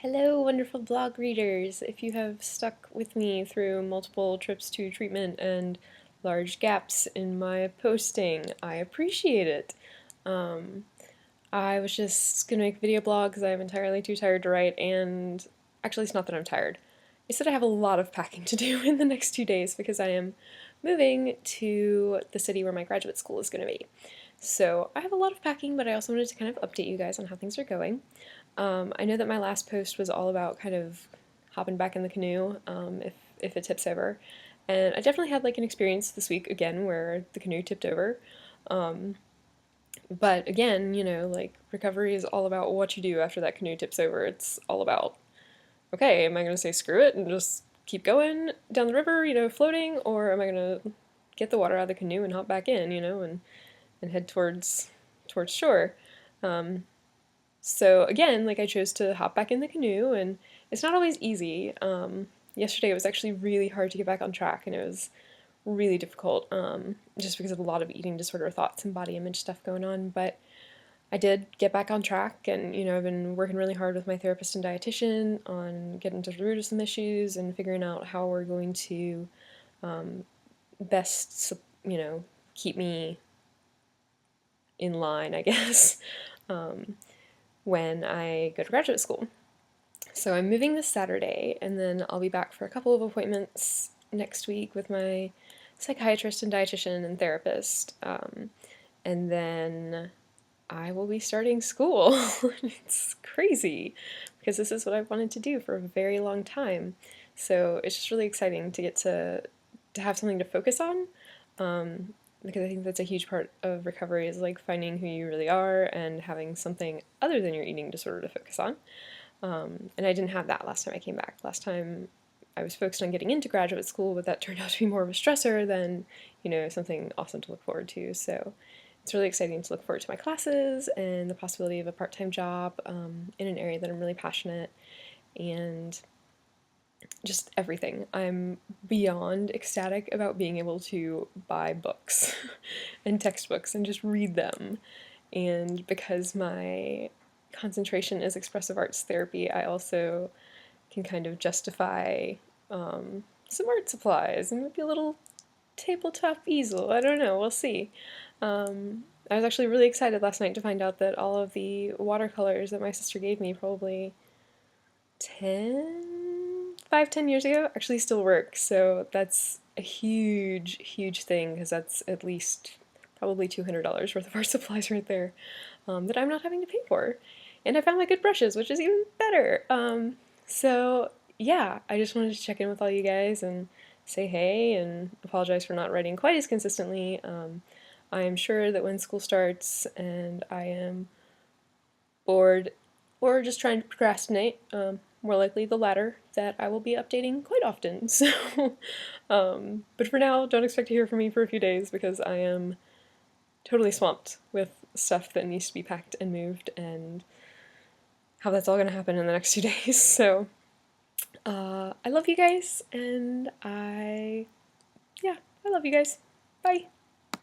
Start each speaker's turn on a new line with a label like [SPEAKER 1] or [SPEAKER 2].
[SPEAKER 1] Hello, wonderful blog readers! If you have stuck with me through multiple trips to treatment and large gaps in my posting, I appreciate it. Um, I was just gonna make a video blog because I'm entirely too tired to write, and actually, it's not that I'm tired. It's that I have a lot of packing to do in the next 2 days because I am moving to the city where my graduate school is going to be. So I have a lot of packing, but I also wanted to kind of update you guys on how things are going. I know that my last post was all about kind of hopping back in the canoe if it tips over. And I definitely had like an experience this week again where the canoe tipped over. Um, but again, like recovery is all about what you do after that canoe tips over. It's all about, okay, am I going to say screw it and just keep going down the river, floating, or am I going to get the water out of the canoe and hop back in, and head towards shore? So again, like I chose to hop back in the canoe, and it's not always easy. Yesterday it was actually really hard to get back on track, and it was really difficult just because of a lot of eating disorder thoughts and body image stuff going on. But I did get back on track, and I've been working really hard with my therapist and dietitian on getting to the root of some issues and figuring out how we're going to best, keep me in line, I guess. When I go to graduate school. So I'm moving this Saturday, and then I'll be back for a couple of appointments next week with my psychiatrist and dietitian and therapist. And then I will be starting school. It's crazy because this is what I've wanted to do for a very long time. So it's just really exciting to get to have something to focus on. Because I think that's a huge part of recovery is like finding who you really are and having something other than your eating disorder to focus on. And I didn't have that last time I came back. Last time I was focused on getting into graduate school, but that turned out to be more of a stressor than, something awesome to look forward to. So it's really exciting to look forward to my classes and the possibility of a part-time job in an area that I'm really passionate, and just everything. I'm beyond ecstatic about being able to buy books and textbooks and just read them. And because my concentration is expressive arts therapy, I also can kind of justify some art supplies and maybe a little tabletop easel. I don't know, we'll see. I was actually really excited last night to find out that all of the watercolors that my sister gave me probably 10 years ago actually still work. So that's a huge, huge thing because that's at least probably $200 worth of art supplies right there that I'm not having to pay for. And I found my good brushes, which is even better. So yeah, I just wanted to check in with all you guys and say hey and apologize for not writing quite as consistently. I am sure that when school starts and I am bored or just trying to procrastinate, more likely the latter, that I will be updating quite often. So, but for now, don't expect to hear from me for a few days because I am totally swamped with stuff that needs to be packed and moved and how that's all going to happen in the next 2 days. So, I love you guys, and yeah, I love you guys. Bye.